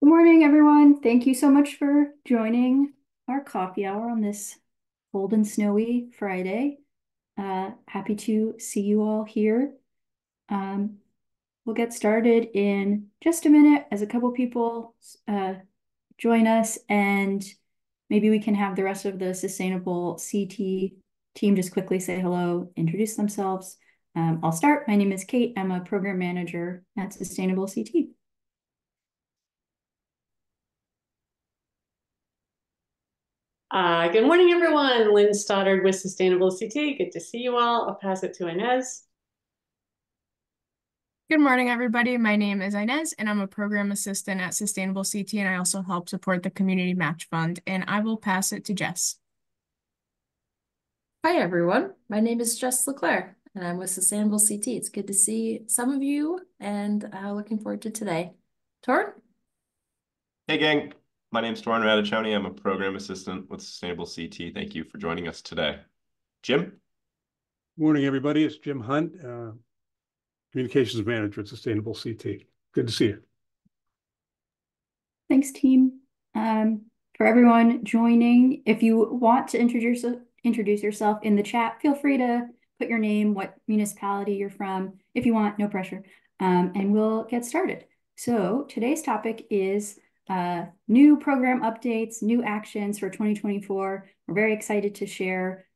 Good morning, everyone. Thank you so much for joining our coffee hour on this cold and snowy Friday. Happy to see you all here. Um, we'll get started in just a minute as a couple people join us, and maybe we can have the rest of the Sustainable CT team just quickly say hello, introduce themselves. I'll start. My name is Kate. I'm a program manager at Sustainable CT. Good morning, everyone. Lynn Stoddard with Sustainable CT. Good to see you all. I'll pass it to Inez. Good morning, everybody. My name is Inez, and I'm a program assistant at Sustainable CT, and I also help support the Community Match Fund, and I will pass it to Jess. Hi, everyone. My name is Jess Leclerc, and I'm with Sustainable CT. It's good to see some of you, and looking forward to today. Torn? Hey, gang. My name's Torin Radiccioni. I'm a program assistant with Sustainable CT. Thank you for joining us today. Jim? Morning, everybody. It's Jim Hunt, Communications Manager at Sustainable CT. Good to see you. Thanks, team. For everyone joining, if you want to introduce yourself in the chat, feel free to put your name, what municipality you're from, if you want, no pressure, and we'll get started. So today's topic is new program updates, new actions for 2024. We're very excited to share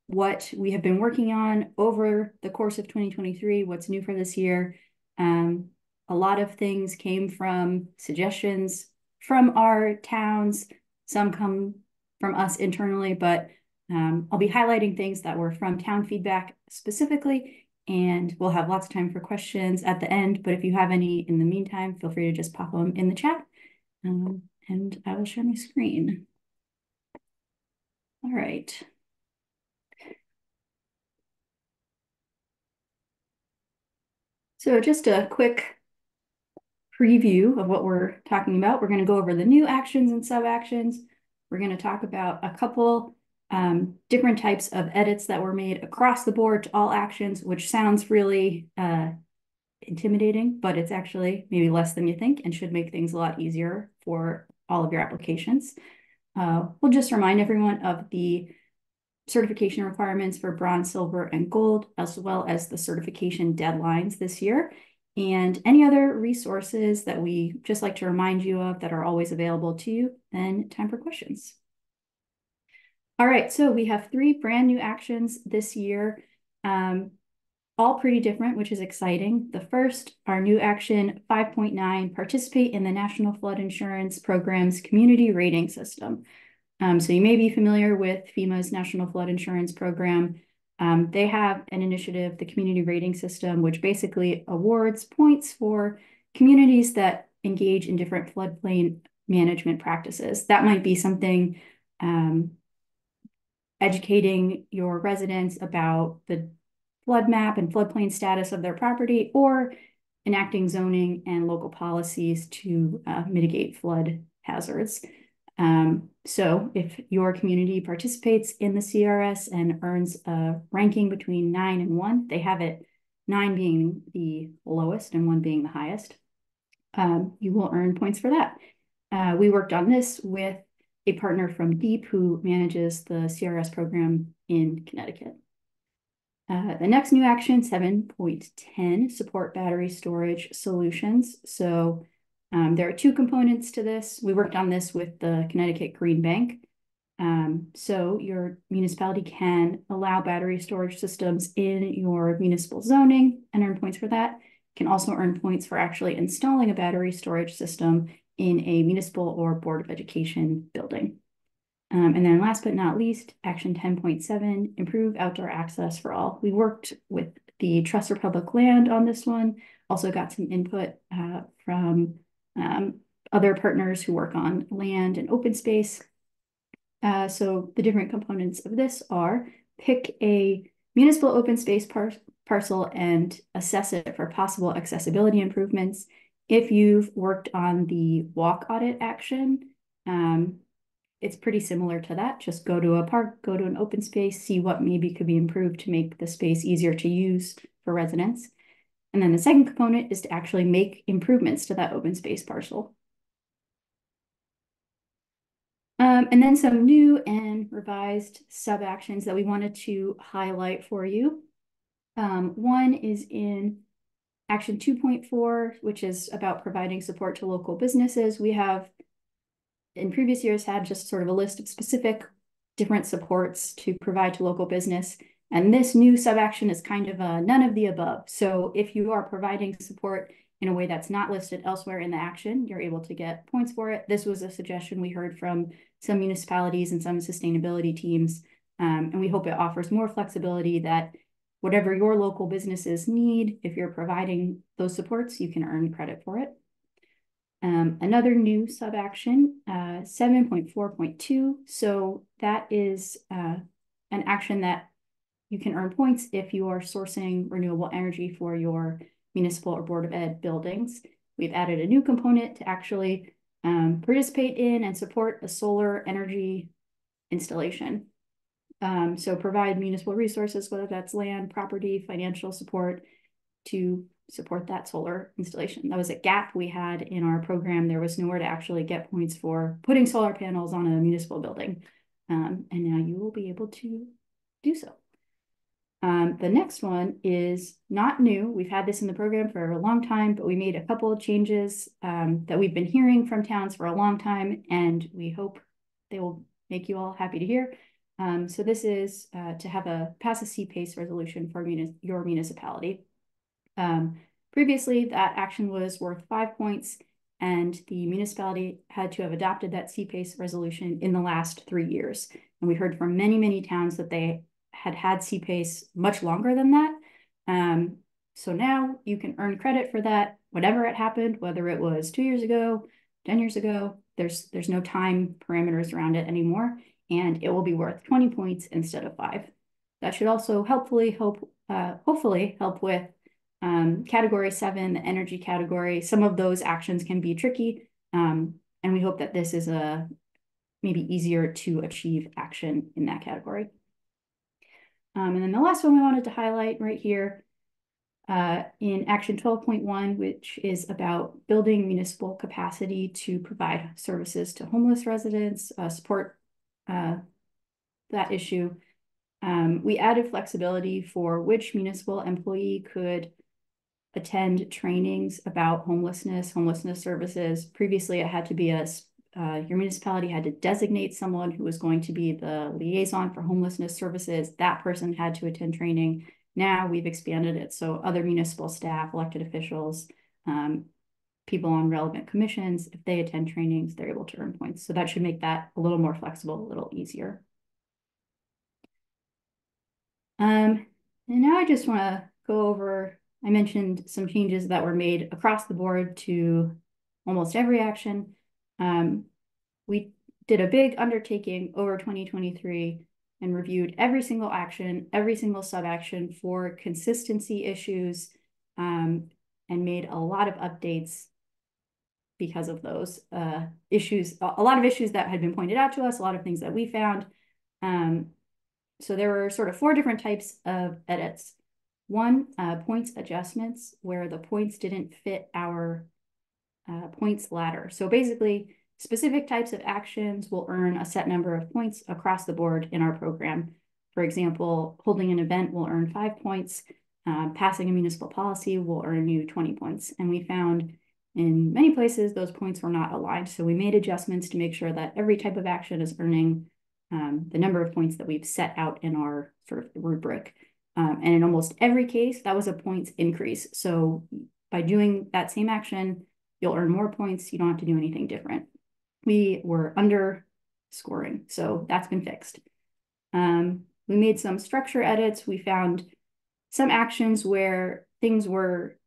what we have been working on over the course of 2023, what's new for this year. A lot of things came from suggestions from our towns. Some come from us internally, but I'll be highlighting things that were from town feedback specifically, and we'll have lots of time for questions at the end. But if you have any in the meantime, feel free to just pop them in the chat, and I will share my screen. All right. So just a quick preview of what we're talking about. We're going to go over the new actions and sub-actions. We're going to talk about a couple different types of edits that were made across the board to all actions, which sounds really intimidating, but it's actually maybe less than you think and should make things a lot easier for all of your applications. We'll just remind everyone of the certification requirements for bronze, silver, and gold, as well as the certification deadlines this year, and any other resources that we just like to remind you of that are always available to you. Then time for questions. All right, so we have 3 brand new actions this year, all pretty different, which is exciting. The first, our new action 5.9, participate in the National Flood Insurance Program's community rating system. So you may be familiar with FEMA's National Flood Insurance Program. They have an initiative, the Community Rating System, which basically awards points for communities that engage in different floodplain management practices. That might be something educating your residents about the flood map and floodplain status of their property, or enacting zoning and local policies to mitigate flood hazards. So if your community participates in the CRS and earns a ranking between 9 and 1, they have it 9 being the lowest and 1 being the highest, you will earn points for that. We worked on this with a partner from DEEP who manages the CRS program in Connecticut. The next new action, 7.10, support battery storage solutions. So there are 2 components to this. We worked on this with the Connecticut Green Bank. So your municipality can allow battery storage systems in your municipal zoning and earn points for that. Can also earn points for actually installing a battery storage system in a municipal or Board of Education building. And then last but not least, action 10.7, improve outdoor access for all. We worked with the Trust for Public Land on this one. Also got some input from other partners who work on land and open space. So the different components of this are: pick a municipal open space parcel and assess it for possible accessibility improvements. If you've worked on the walk audit action, it's pretty similar to that. Just go to a park, go to an open space, see what maybe could be improved to make the space easier to use for residents. And then the second component is to actually make improvements to that open space parcel. And then some new and revised sub-actions that we wanted to highlight for you. One is in Action 2.4, which is about providing support to local businesses. We have, in previous years, had just sort of a list of specific different supports to provide to local business. And this new sub-action is kind of a none of the above. So if you are providing support in a way that's not listed elsewhere in the action, you're able to get points for it. This was a suggestion we heard from some municipalities and some sustainability teams. And we hope it offers more flexibility that whatever your local businesses need, if you're providing those supports, you can earn credit for it. Another new sub-action, 7.4.2. So that is an action that you can earn points if you are sourcing renewable energy for your municipal or Board of Ed buildings. We've added a new component to actually participate in and support a solar energy installation. So provide municipal resources, whether that's land, property, financial support, to support that solar installation. That was a gap we had in our program. There was nowhere to actually get points for putting solar panels on a municipal building. And now you will be able to do so. The next one is not new. We've had this in the program for a long time, but we made a couple of changes that we've been hearing from towns for a long time, and we hope they will make you all happy to hear. So this is to pass a CPACE resolution for your municipality. Previously, that action was worth 5 points, and the municipality had to have adopted that CPACE resolution in the last 3 years. And we heard from many, many towns that they had CPACE much longer than that. So now you can earn credit for that, whatever it happened, whether it was 2 years ago, 10 years ago, there's no time parameters around it anymore, and it will be worth 20 points instead of 5. That should also hopefully help with category 7, the energy category. Some of those actions can be tricky, and we hope that this is a maybe easier to achieve action in that category. And then the last one we wanted to highlight right here in Action 12.1, which is about building municipal capacity to provide services to homeless residents, support that issue. We added flexibility for which municipal employee could attend trainings about homelessness services. Previously, it had to be your municipality had to designate someone who was going to be the liaison for homelessness services. That person had to attend training. Now we've expanded it so other municipal staff, elected officials, people on relevant commissions, if they attend trainings, they're able to earn points. So that should make that a little more flexible, a little easier. And now I just want to go over, I mentioned some changes that were made across the board to almost every action. We did a big undertaking over 2023 and reviewed every single action, every single sub-action for consistency issues, and made a lot of updates because of those issues, a lot of issues that had been pointed out to us, a lot of things that we found. So there were sort of 4 different types of edits. One, points adjustments, where the points didn't fit our points ladder. So basically, specific types of actions will earn a set number of points across the board in our program. For example, holding an event will earn 5 points. Passing a municipal policy will earn you 20 points. And we found in many places those points were not aligned. So we made adjustments to make sure that every type of action is earning the number of points that we've set out in our sort of rubric. And in almost every case, that was a points increase. So by doing that same action, you'll earn more points. You don't have to do anything different. We were under scoring, so that's been fixed. We made some structure edits. We found some actions where things were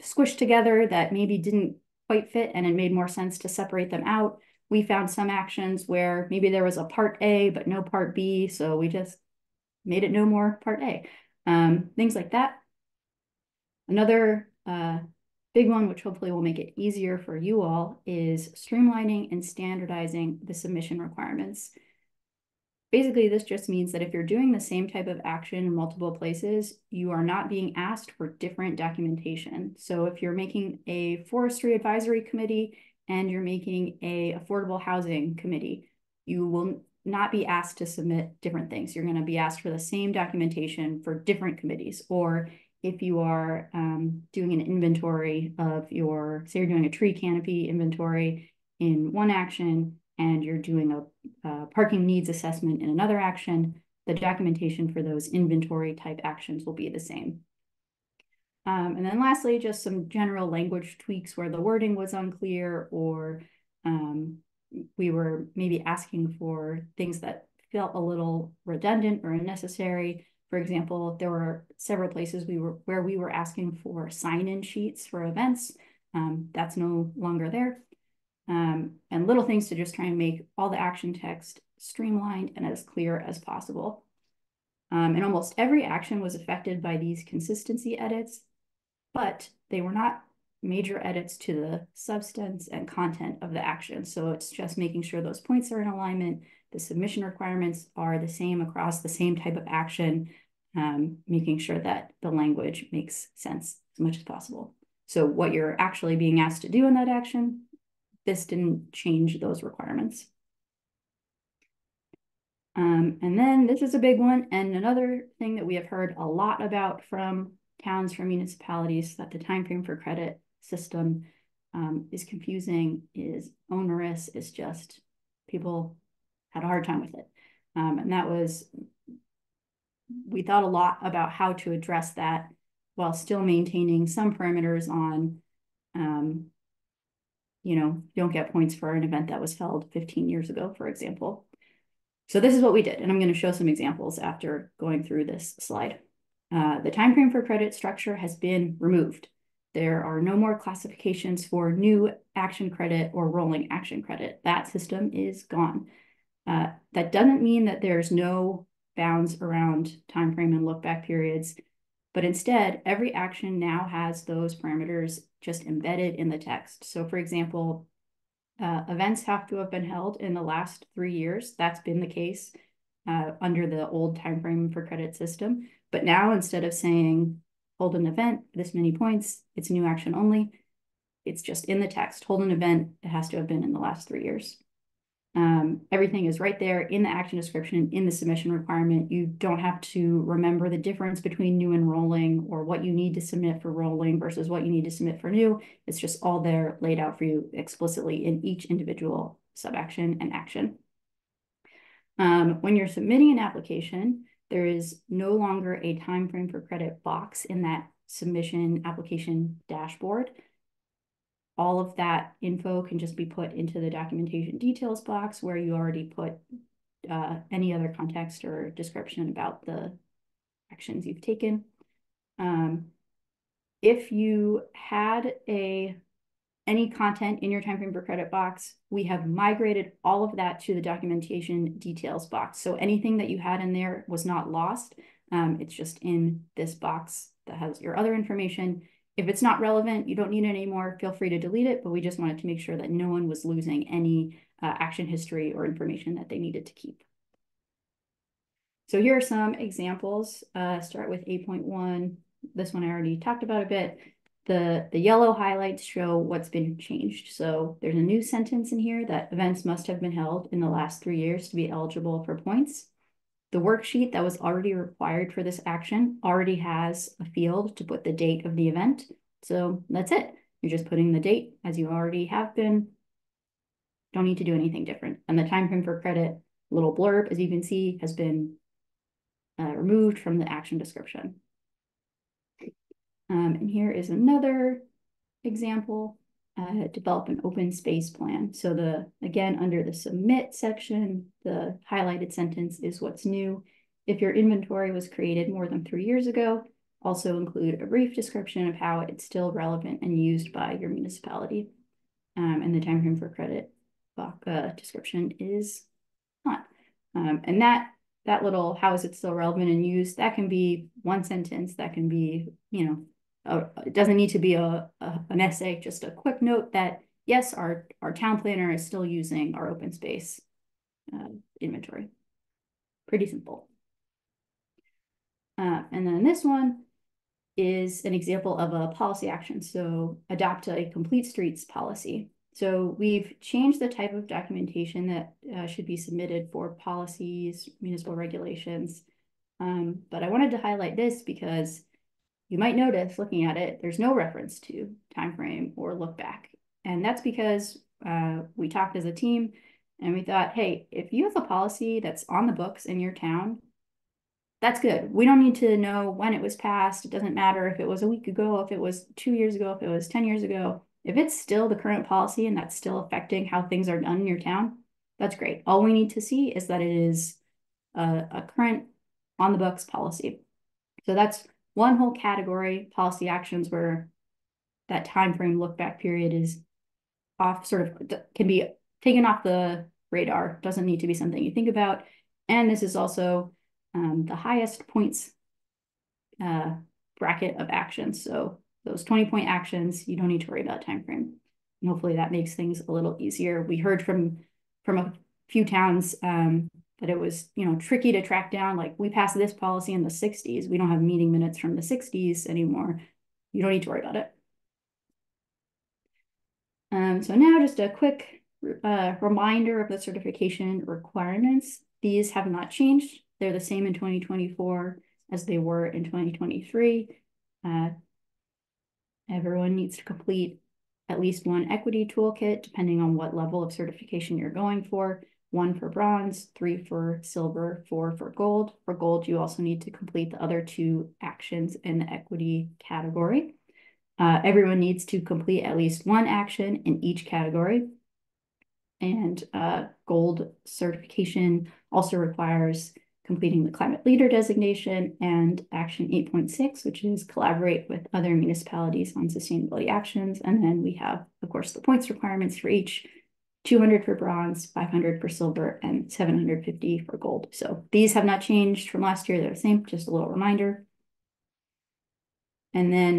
squished together that maybe didn't quite fit, and it made more sense to separate them out. We found some actions where maybe there was a part A, but no part B, so we just made it no more part A. Things like that. Another big one, which hopefully will make it easier for you all, is streamlining and standardizing the submission requirements. Basically, this just means that if you're doing the same type of action in multiple places, you are not being asked for different documentation. So if you're making a forestry advisory committee and you're making a affordable housing committee, you will not be asked to submit different things. You're going to be asked for the same documentation for different committees. Or if you are doing an inventory of say you're doing a tree canopy inventory in one action, and you're doing a parking needs assessment in another action, the documentation for those inventory type actions will be the same. And then lastly, just some general language tweaks where the wording was unclear, or we were maybe asking for things that felt a little redundant or unnecessary. For example, there were several places where we were asking for sign-in sheets for events. That's no longer there. And little things to just try and make all the action text streamlined and as clear as possible. And almost every action was affected by these consistency edits, but they were not major edits to the substance and content of the action. So it's just making sure those points are in alignment, the submission requirements are the same across the same type of action, making sure that the language makes sense as much as possible. So what you're actually being asked to do in that action, this didn't change those requirements. And then this is a big one. And another thing that we have heard a lot about from towns, from municipalities, that the timeframe for credit system is confusing, is onerous, is just, people had a hard time with it. And that was, we thought a lot about how to address that while still maintaining some parameters on, you don't get points for an event that was held 15 years ago, for example. So this is what we did, and I'm going to show some examples after going through this slide. The timeframe for credit structure has been removed. There are no more classifications for new action credit or rolling action credit. That system is gone. That doesn't mean that there's no bounds around timeframe and look back periods, but instead, every action now has those parameters just embedded in the text. So for example, events have to have been held in the last 3 years. That's been the case under the old timeframe for credit system. But now, instead of saying hold an event, this many points, it's new action only, it's just in the text. Hold an event, it has to have been in the last 3 years. Everything is right there in the action description, in the submission requirement. You don't have to remember the difference between new and rolling, or what you need to submit for rolling versus what you need to submit for new. It's just all there laid out for you explicitly in each individual subaction and action. When you're submitting an application, there is no longer a time frame for credit box in that submission application dashboard. All of that info can just be put into the documentation details box, where you already put any other context or description about the actions you've taken. If you had any content in your timeframe for credit box, we have migrated all of that to the documentation details box. So anything that you had in there was not lost. It's just in this box that has your other information. If it's not relevant, you don't need it anymore, feel free to delete it, but we just wanted to make sure that no one was losing any action history or information that they needed to keep. So here are some examples. Start with 8.1. This one I already talked about a bit. The yellow highlights show what's been changed. So there's a new sentence in here that events must have been held in the last 3 years to be eligible for points. The worksheet that was already required for this action already has a field to put the date of the event. So that's it. You're just putting the date as you already have been. Don't need to do anything different. And the time frame for credit little blurb, as you can see, has been removed from the action description. And here is another example. Develop an open space plan. So again, under the submit section, the highlighted sentence is what's new. If your inventory was created more than 3 years ago, also include a brief description of how it's still relevant and used by your municipality. And the timeframe for credit description is not. And that little how is it still relevant and used, that can be one sentence, that can be, it doesn't need to be an essay, just a quick note that, yes, our town planner is still using our open space inventory. Pretty simple. And then this one is an example of a policy action. So adopt a complete streets policy. So we've changed the type of documentation that should be submitted for policies, municipal regulations. But I wanted to highlight this because you might notice looking at it, there's no reference to timeframe or look back. And that's because we talked as a team and we thought, hey, if you have a policy that's on the books in your town, that's good. We don't need to know when it was passed. It doesn't matter if it was a week ago, if it was 2 years ago, if it was 10 years ago. If it's still the current policy and that's still affecting how things are done in your town, that's great. All we need to see is that it is a current on the books policy. So that's one whole category, policy actions, where that time frame look back period is off, sort of can be taken off the radar, doesn't need to be something you think about. And this is also the highest points bracket of actions. So those 20-point actions, you don't need to worry about time frame. And hopefully that makes things a little easier. We heard from a few towns that it was, tricky to track down. Like, we passed this policy in the 60s. We don't have meeting minutes from the 60s anymore. You don't need to worry about it. So now just a quick reminder of the certification requirements. These have not changed. They're the same in 2024 as they were in 2023. Everyone needs to complete at least one equity toolkit, depending on what level of certification you're going for. 1 for bronze, 3 for silver, 4 for gold. For gold, you also need to complete the other 2 actions in the equity category. Everyone needs to complete at least 1 action in each category. And gold certification also requires completing the climate leader designation and action 8.6, which is collaborate with other municipalities on sustainability actions. And then we have, of course, the points requirements for each: 200 for bronze, 500 for silver, and 750 for gold. So these have not changed from last year. They're the same, just a little reminder. And then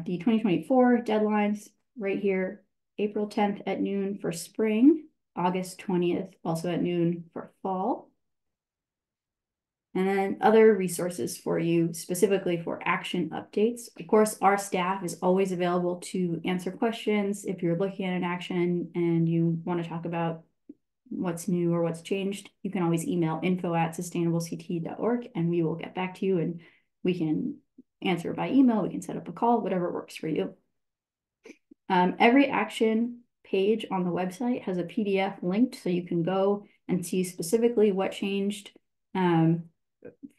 the 2024 deadlines right here: April 10th at noon for spring, August 20th also at noon for fall. And then other resources for you specifically for action updates. Of course, our staff is always available to answer questions. If you're looking at an action and you want to talk about what's new or what's changed, you can always email info@sustainablect.org and we will get back to you, and we can answer by email. We can set up a call, whatever works for you. Every action page on the website has a PDF linked, so you can go and see specifically what changed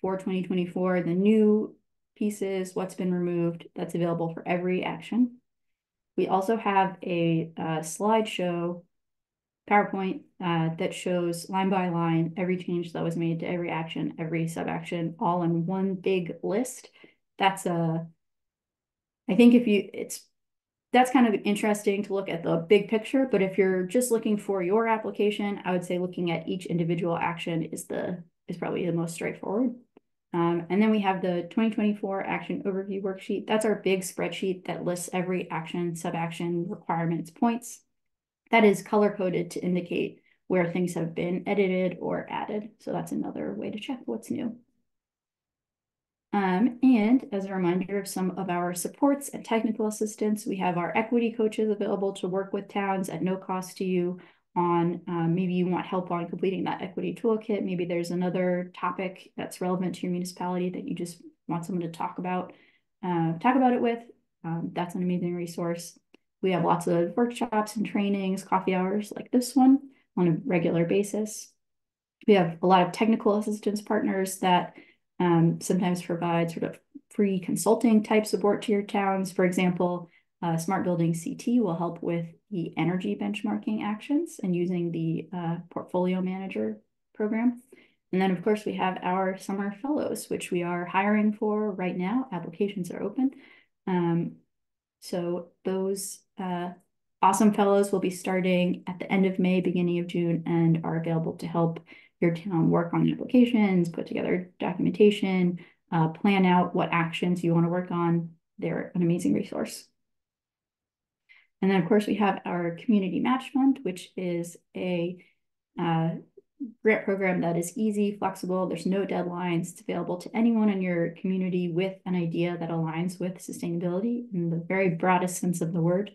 for 2024, the new pieces, what's been removed. That's available for every action. We also have a slideshow PowerPoint that shows line by line every change that was made to every action, every sub-action, all in one big list. That's I think that's kind of interesting to look at the big picture, but if you're just looking for your application, I would say looking at each individual action is probably the most straightforward. And then we have the 2024 action overview worksheet. That's our big spreadsheet that lists every action, sub-action, requirements, points. That is color-coded to indicate where things have been edited or added. So that's another way to check what's new. And as a reminder of some of our supports and technical assistance, we have our equity coaches available to work with towns at no cost to you on maybe you want help on completing that equity toolkit. Maybe there's another topic that's relevant to your municipality that you just want someone to talk about it with. That's an amazing resource. We have lots of workshops and trainings, coffee hours like this one on a regular basis. We have a lot of technical assistance partners that sometimes provide sort of free consulting type support to your towns. For example, Smart Building CT will help with the energy benchmarking actions and using the portfolio manager program. And then, of course, we have our summer fellows, which we are hiring for right now. Applications are open. So those awesome fellows will be starting at the end of May, beginning of June, and are available to help your town work on applications, put together documentation, plan out what actions you want to work on. They're an amazing resource. And then, of course, we have our Community Match Fund, which is a grant program that is easy, flexible. There's no deadlines. It's available to anyone in your community with an idea that aligns with sustainability in the very broadest sense of the word.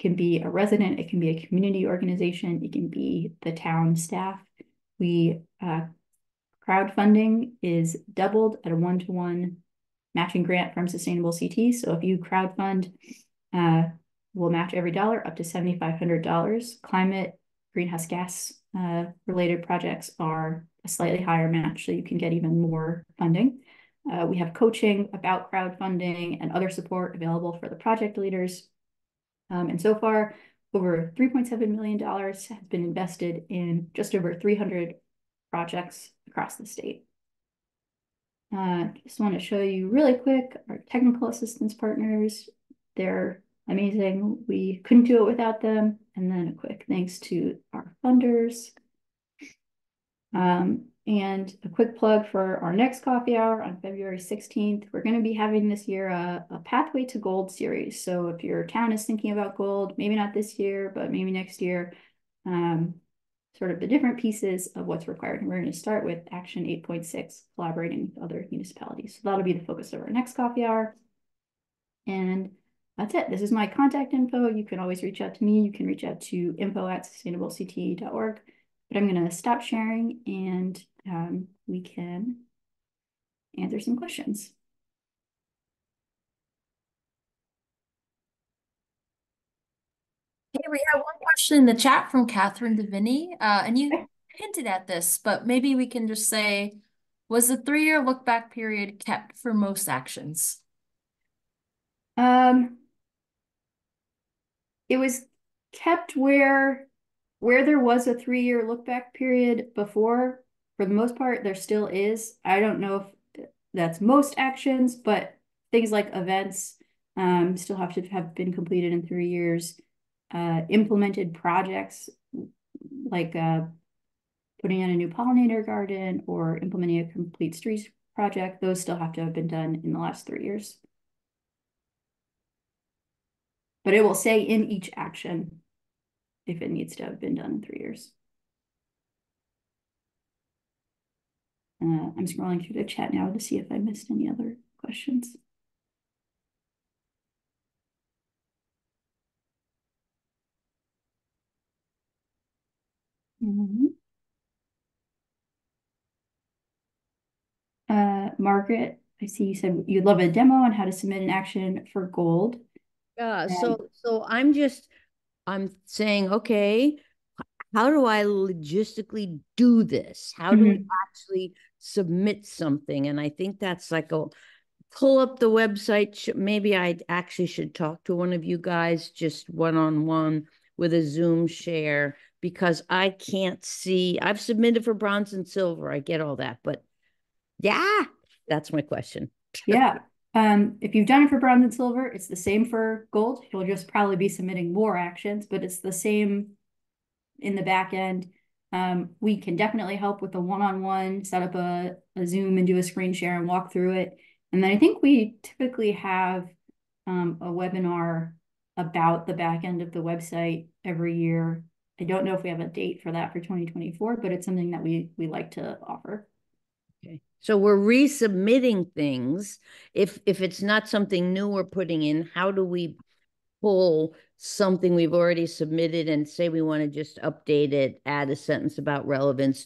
can be a resident, it can be a community organization, it can be the town staff. Crowdfunding is doubled at a 1-to-1 matching grant from Sustainable CT. So if you crowdfund, we'll match every dollar up to $7,500. Climate greenhouse gas related projects are a slightly higher match, so you can get even more funding. We have coaching about crowdfunding and other support available for the project leaders. And so far, over $3.7 million has been invested in just over 300 projects across the state. Just want to show you really quick our technical assistance partners. They're amazing. We couldn't do it without them. And then a quick thanks to our funders. And a quick plug for our next coffee hour on February 16th. We're going to be having this year a Pathway to Gold series. So if your town is thinking about gold, maybe not this year, but maybe next year, sort of the different pieces of what's required. And we're going to start with Action 8.6, collaborating with other municipalities. So that'll be the focus of our next coffee hour. And that's it. This is my contact info. You can always reach out to me. You can reach out to info@sustainablecte.org. But I'm going to stop sharing and we can answer some questions. Okay, we have one question in the chat from Catherine Deviney, and you hinted at this, but maybe we can just say, was the 3-year look back period kept for most actions? It was kept where there was a 3-year look back period before. For the most part, there still is. I don't know if that's most actions, but things like events still have to have been completed in 3 years. Implemented projects like putting in a new pollinator garden or implementing a complete streets project, those still have to have been done in the last 3 years. But it will say in each action if it needs to have been done in 3 years. I'm scrolling through the chat now to see if I missed any other questions. Margaret, I see you said you'd love a demo on how to submit an action for gold. Yeah, so I'm saying, okay, how do I logistically do this? How do we actually submit something? And I think that's like pull up the website. Maybe I actually should talk to one of you guys just one-on-one with a Zoom share, because I can't see. I've submitted for bronze and silver. I get all that, but yeah, that's my question. Yeah. If you've done it for bronze and silver, it's the same for gold. You'll just probably be submitting more actions, but it's the same in the back end. We can definitely help with the one-on-one, set up a Zoom and do a screen share and walk through it. And then I think we typically have a webinar about the back end of the website every year. I don't know if we have a date for that for 2024, but it's something that we like to offer. Okay. So we're resubmitting things. If it's not something new we're putting in, how do we pull something we've already submitted and say we want to just update it, add a sentence about relevance?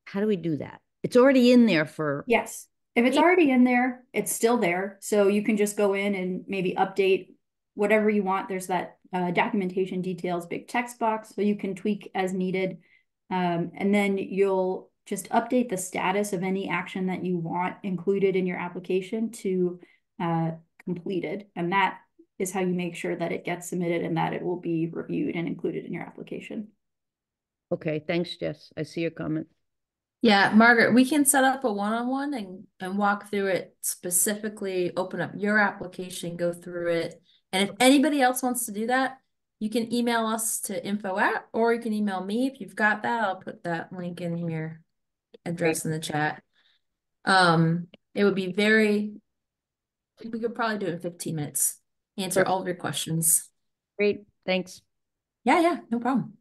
How do we do that? It's already in there for... Yes. If it's already in there, it's still there. So you can just go in and maybe update whatever you want. There's that documentation details, big text box, so you can tweak as needed. And then you'll just update the status of any action that you want included in your application to completed. And that is how you make sure that it gets submitted and that it will be reviewed and included in your application. Okay, thanks, Jess. I see your comment. Yeah, Margaret, we can set up a one-on-one and walk through it specifically, open up your application, go through it. And if anybody else wants to do that, you can email us to info@, or you can email me if you've got that. I'll put that link in your address in the chat. It would be we could probably do it in 15 minutes. Answer all of your questions. Great, thanks. Yeah, no problem.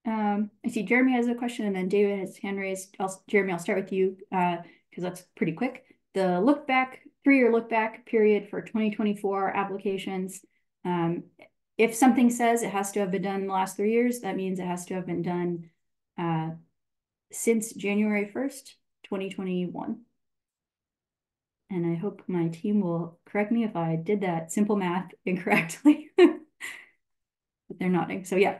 I see Jeremy has a question and then David has his hand raised. Jeremy, I'll start with you because that's pretty quick. The look back 3-year look back period for 2024 applications. If something says it has to have been done in the last 3 years, that means it has to have been done since January 1st, 2021. And I hope my team will correct me if I did that simple math incorrectly. But they're nodding. So yeah,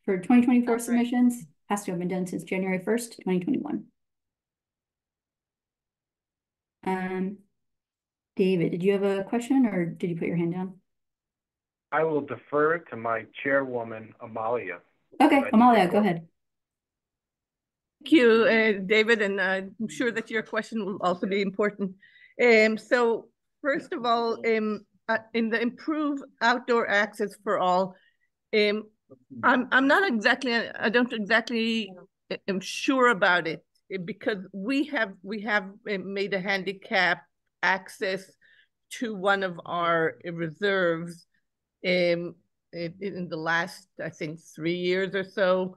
for 2024 submissions, has to have been done since January 1st, 2021. David, did you have a question or did you put your hand down? I will defer to my chairwoman, Amalia. Okay, Amalia, go ahead. Thank you, David, and I'm sure that your question will also be important. So first of all, in the improve outdoor access for all, I'm not exactly, I don't exactly am sure about it because we have made a handicap access to one of our reserves in the last, I think, 3 years or so.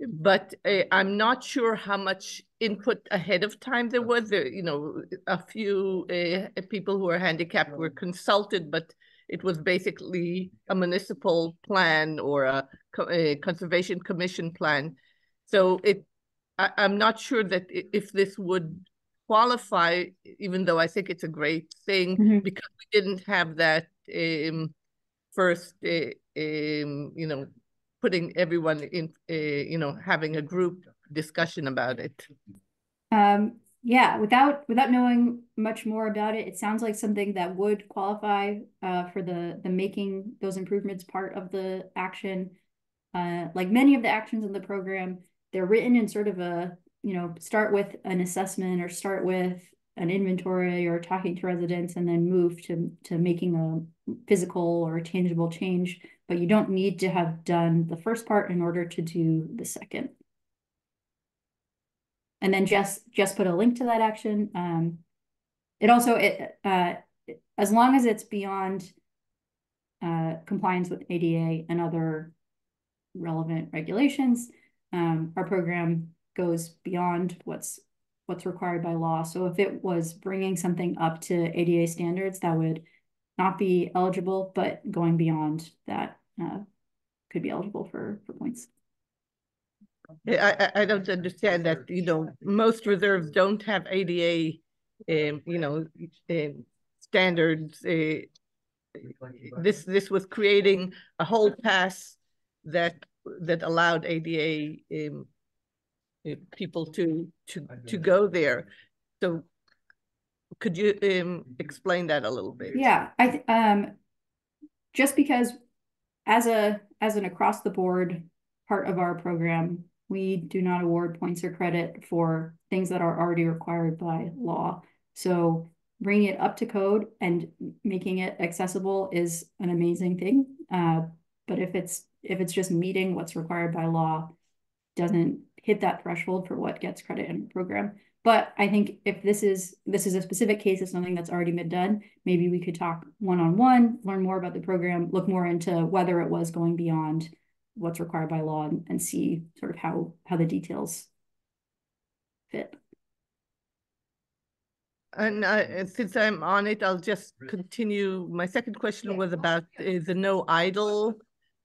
But I'm not sure how much input ahead of time there was. You know, a few people who are handicapped were consulted, but it was basically a municipal plan or a conservation commission plan. So I'm not sure that if this would qualify, even though I think it's a great thing, because we didn't have that first, you know, putting everyone in, you know, having a group discussion about it. Yeah, without knowing much more about it, it sounds like something that would qualify for the making those improvements part of the action. Like many of the actions in the program, they're written in sort of a, you know, start with an assessment or start with an inventory or talking to residents and then move to making a physical or tangible change, but you don't need to have done the first part in order to do the second. And then just put a link to that action. It also, as long as it's beyond compliance with ADA and other relevant regulations, our program goes beyond what's required by law. So if it was bringing something up to ADA standards, that would not be eligible, but going beyond that could be eligible for points. I don't understand that, you know, most reserves don't have ADA, you know, standards. This was creating a whole pass that allowed ADA people to go there. So could you explain that a little bit? Yeah, just because as an across the board part of our program, we do not award points or credit for things that are already required by law. So bringing it up to code and making it accessible is an amazing thing. But if it's just meeting what's required by law, doesn't hit that threshold for what gets credit in the program. But I think if this is a specific case of something that's already been done, maybe we could talk one-on-one, learn more about the program, look more into whether it was going beyond what's required by law and see sort of how the details fit. And since I'm on it, I'll just continue. My second question was about the no idle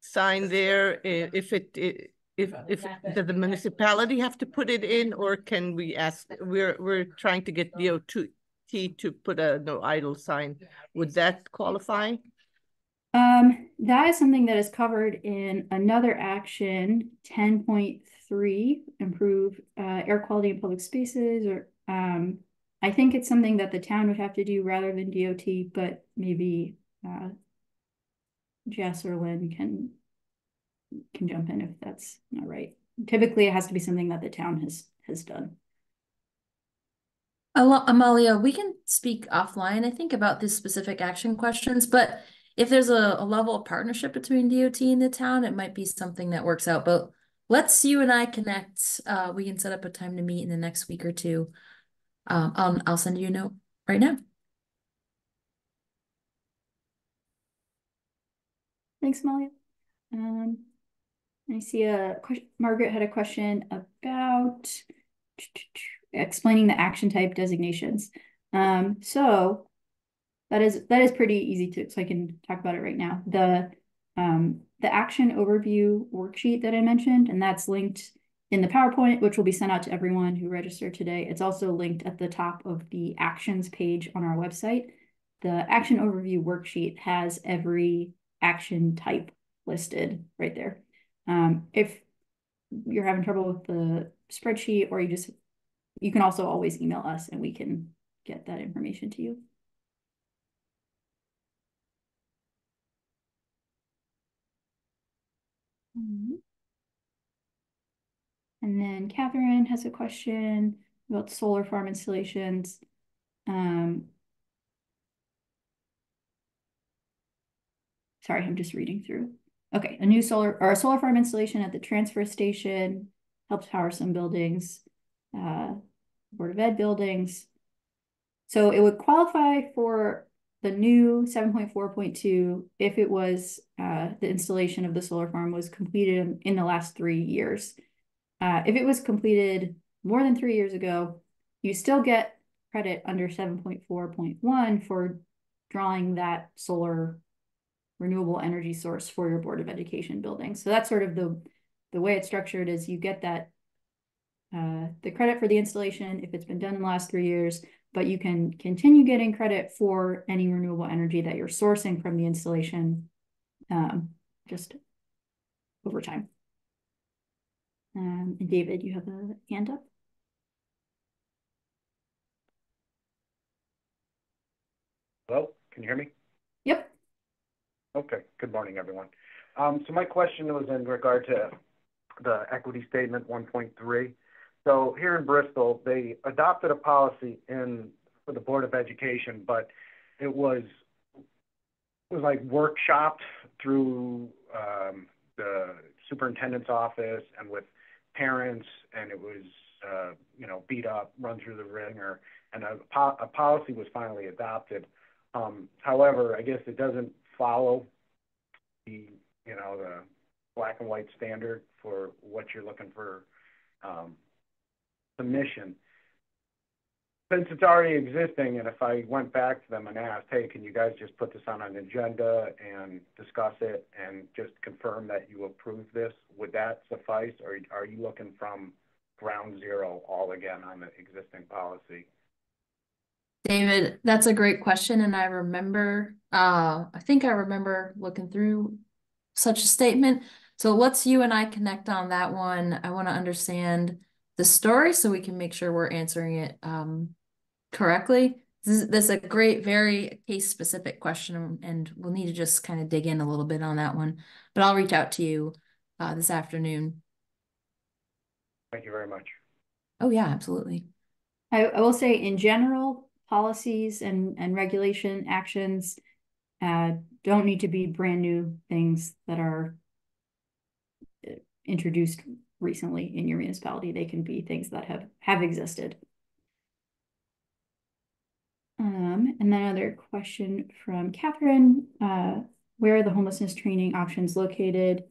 sign there. If does the municipality have to put it in, or can we ask? We're trying to get DOT to put a no idle sign. Would that qualify? That is something that is covered in another action, 10.3, improve air quality in public spaces, or I think it's something that the town would have to do rather than DOT, but maybe Jess or Lynn can jump in if that's not right. Typically, it has to be something that the town has done. Amalia, we can speak offline, I think, about these specific action questions, but if there's a level of partnership between DOT and the town, it might be something that works out. But let's you and I connect. We can set up a time to meet in the next week or two. I'll send you a note right now. Thanks, Amalia. I see a question. Margaret had a question about explaining the action type designations. So That is pretty easy to, so I can talk about it right now. The action overview worksheet that I mentioned, and that's linked in the PowerPoint, which will be sent out to everyone who registered today. It's also linked at the top of the actions page on our website. The action overview worksheet has every action type listed right there. If you're having trouble with the spreadsheet, or you can also always email us and we can get that information to you. And then Catherine has a question about solar farm installations. Sorry, I'm just reading through. Okay, a solar farm installation at the transfer station helps power some buildings, Board of Ed buildings. So it would qualify for the new 7.4.2 if it was the installation of the solar farm was completed in the last 3 years. If it was completed more than 3 years ago, you still get credit under 7.4.1 for drawing that solar renewable energy source for your Board of Education building. So that's sort of the way it's structured, is you get that the credit for the installation if it's been done in the last 3 years, but you can continue getting credit for any renewable energy that you're sourcing from the installation just over time. And David, you have a hand up. Hello, can you hear me? Yep. Okay, good morning, everyone. So my question was in regard to the equity statement 1.3. So here in Bristol, they adopted a policy for the Board of Education, but it was like workshopped through the superintendent's office and with parents, and it was beat up, run through the ringer, and a policy was finally adopted. However, I guess it doesn't follow the black and white standard for what you're looking for submission. Since it's already existing, and if I went back to them and asked, hey, can you guys just put this on an agenda and discuss it and just confirm that you approve this, would that suffice? Or are you looking from ground zero all again on the existing policy? David, that's a great question. And I remember, I think I remember looking through such a statement. So let's you and I connect on that one. I want to understand the story so we can make sure we're answering it correctly. This is a great, very case-specific question, and we'll need to just kind of dig in a little bit on that one. But I'll reach out to you this afternoon. Thank you very much. Oh, yeah, absolutely. I will say, in general, policies and regulation actions don't need to be brand new things that are introduced recently in your municipality. They can be things that have existed. And then another question from Catherine, where are the homelessness training options located?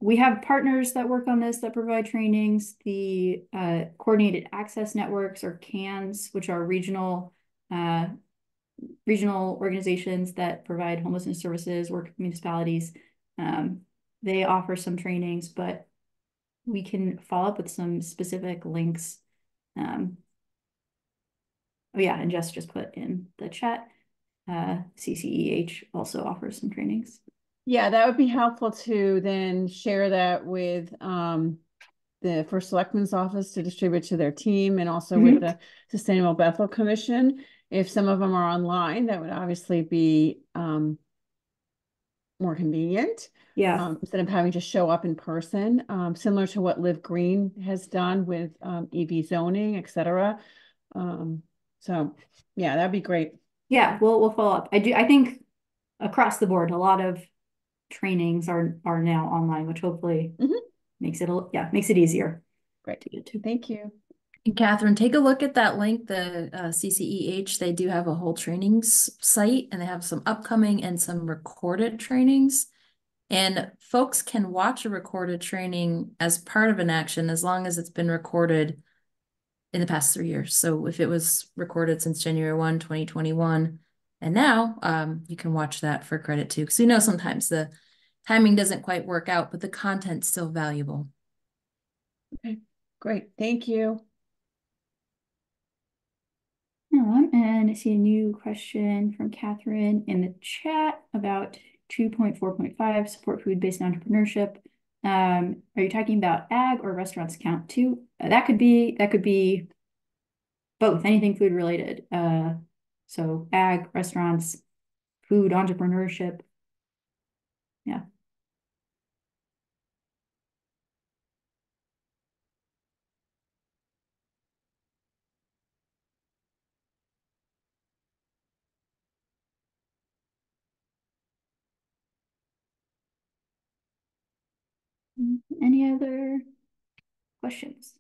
We have partners that work on this that provide trainings. The Coordinated Access Networks, or CANs, which are regional organizations that provide homelessness services, work with municipalities. They offer some trainings, but we can follow up with some specific links. Oh yeah, and Jess just put in the chat, CCEH also offers some trainings. Yeah, that would be helpful to then share that with the First Selectman's office to distribute to their team, and also with the Sustainable Bethel Commission. If some of them are online, that would obviously be more convenient. Yeah. Instead of having to show up in person, similar to what Live Green has done with EV zoning, et cetera. So yeah, that'd be great. Yeah, we'll follow up. I think across the board, a lot of trainings are now online, which hopefully makes it easier. Great. Thank you. And Catherine, take a look at that link, the CCEH. They do have a whole trainings site, and they have some upcoming and some recorded trainings. And folks can watch a recorded training as part of an action as long as it's been recorded in the past 3 years. So if it was recorded since January 1, 2021, and now you can watch that for credit too. Because sometimes the timing doesn't quite work out, but the content's still valuable. Okay, great. Thank you. And I see a new question from Catherine in the chat about 2.4.5 support food-based entrepreneurship. Are you talking about ag or restaurants count too? That could be both, anything food related. So ag, restaurants, food, entrepreneurship. Yeah. Any other questions?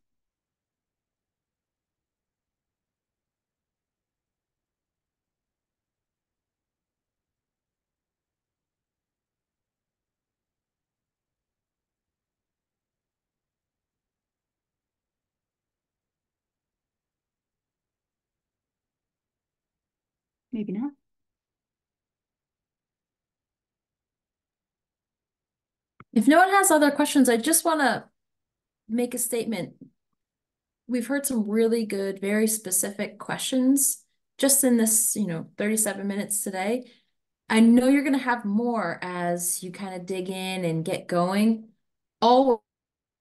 Maybe not. If no one has other questions, I just want to make a statement. We've heard some really good, very specific questions just in this, 37 minutes today. I know you're going to have more as you kind of dig in and get going. Always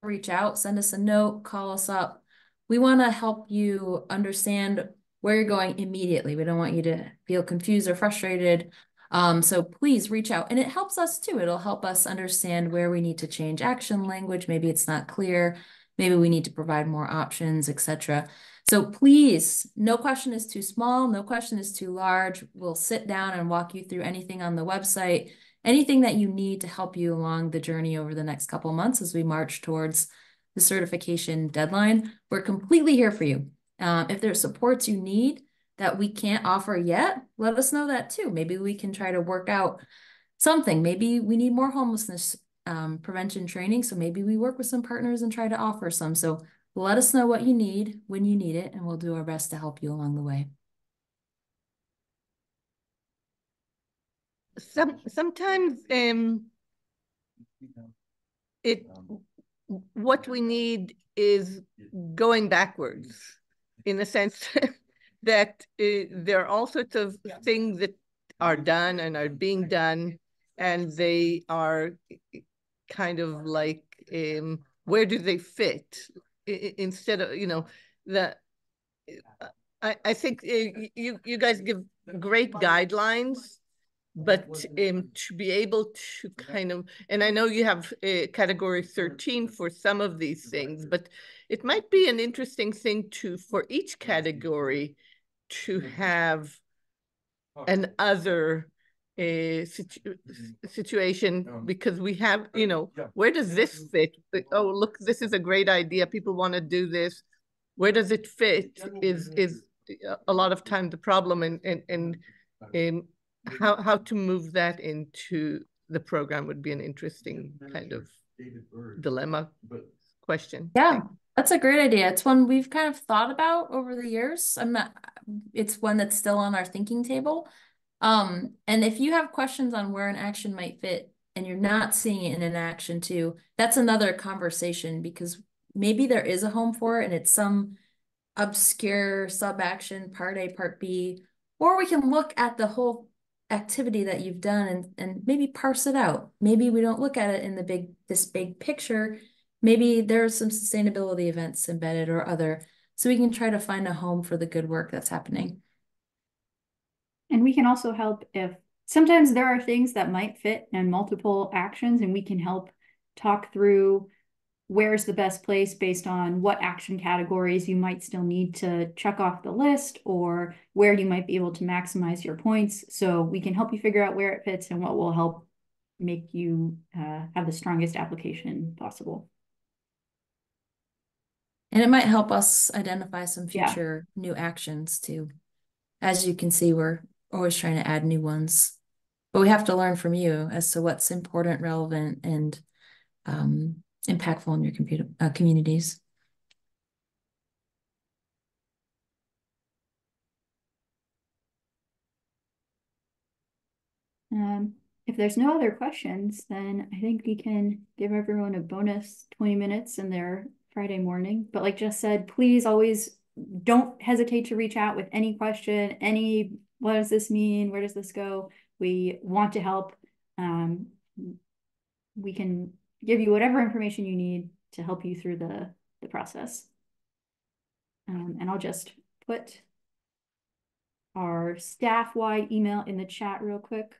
reach out, send us a note, call us up. We want to help you understand where you're going immediately. We don't want you to feel confused or frustrated. So please reach out, and it helps us too. It'll help us understand where we need to change action language. Maybe it's not clear. Maybe we need to provide more options, etc. So please, no question is too small. No question is too large. We'll sit down and walk you through anything on the website, anything that you need to help you along the journey over the next couple months as we march towards the certification deadline. We're completely here for you. If there's supports you need that we can't offer yet, let us know that too. Maybe we can try to work out something. Maybe we need more homelessness prevention training. So maybe we work with some partners and try to offer some. So let us know what you need when you need it, and we'll do our best to help you along the way. Sometimes what we need is going backwards, in a sense that there are all sorts of things that are done and are being done, and they are kind of like, where do they fit? Instead of, I think you guys give great guidelines, but to be able to kind of, and I know you have category 13 for some of these things, but it might be an interesting thing for each category to have an other situation, because we have, where does this fit? Oh, look, this is a great idea. People want to do this. Where does it fit is a lot of time the problem, and how to move that into the program would be an interesting kind of dilemma question. Yeah, that's a great idea. It's one we've kind of thought about over the years. It's one that's still on our thinking table. And if you have questions on where an action might fit and you're not seeing it in an action too, that's another conversation, because maybe there is a home for it and it's some obscure sub-action, part A, part B, or we can look at the whole activity that you've done and maybe parse it out. Maybe we don't look at it in this big picture. Maybe there's some sustainability events embedded or other, so we can try to find a home for the good work that's happening. And we can also help if sometimes there are things that might fit in multiple actions, and we can help talk through where's the best place based on what action categories you might still need to check off the list, or where you might be able to maximize your points. So we can help you figure out where it fits and what will help make you have the strongest application possible. And it might help us identify some future new actions too. As you can see, we're always trying to add new ones, but we have to learn from you as to what's important, relevant, and impactful in your communities. If there's no other questions, then I think we can give everyone a bonus 20 minutes in their Friday morning. But like Jess said, please always don't hesitate to reach out with any question, what does this mean? Where does this go? We want to help. We can give you whatever information you need to help you through the process. And I'll just put our staff-wide email in the chat real quick.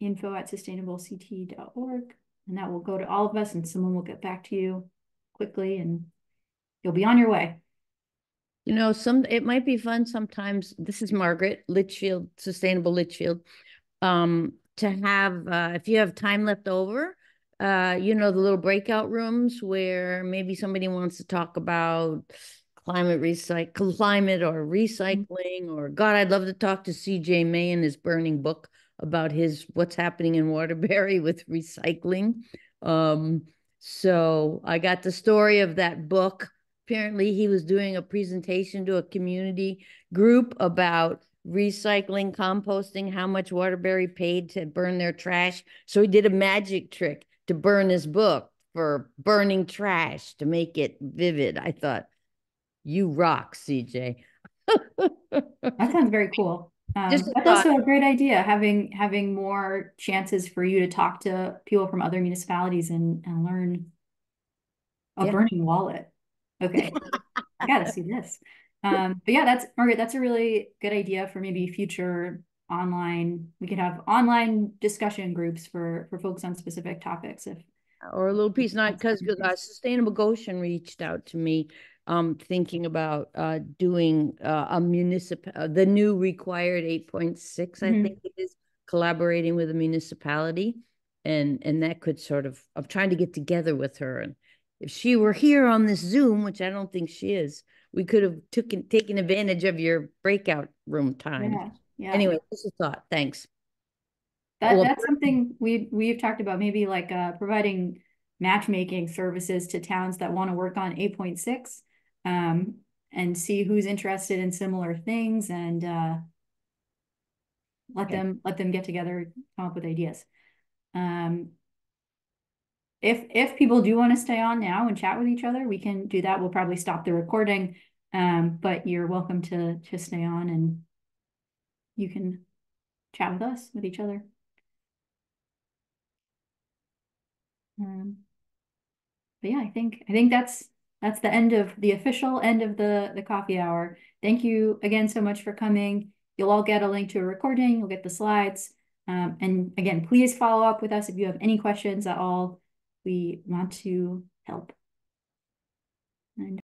info@sustainablect.org, and that will go to all of us, and someone will get back to you quickly, and you'll be on your way. You know, it might be fun sometimes. This is Margaret Litchfield, Sustainable Litchfield. To have, if you have time left over, you know, the little breakout rooms where maybe somebody wants to talk about climate or recycling, or God, I'd love to talk to CJ May and his burning book about what's happening in Waterbury with recycling. So I got the story of that book. Apparently he was doing a presentation to a community group about recycling, composting, how much Waterbury paid to burn their trash. So he did a magic trick to burn his book for burning trash to make it vivid. I thought, you rock, CJ. That sounds very cool. That's also a great idea, having more chances for you to talk to people from other municipalities and learn a burning wallet. Okay, I gotta see this. But yeah, Margaret, that's a really good idea for maybe future online. We could have online discussion groups for folks on specific topics, or a little piece, not because Sustainable Goshen reached out to me, thinking about doing the new required 8.6, I think it is, collaborating with a municipality, and that could sort of, I'm trying to get together with her, and if she were here on this Zoom, which I don't think she is, we could have taken advantage of your breakout room time. Yeah. Anyway, just a thought. Thanks. That's something we've talked about, maybe like providing matchmaking services to towns that want to work on 8.6, and see who's interested in similar things, and let them get together, come up with ideas. If people do want to stay on now and chat with each other, we can do that. We'll probably stop the recording, but you're welcome to stay on, and you can chat with us, with each other. But yeah, I think that's the official end of the coffee hour. Thank you again so much for coming. You'll all get a link to a recording. You'll get the slides. And again, please follow up with us if you have any questions at all. We want to help. And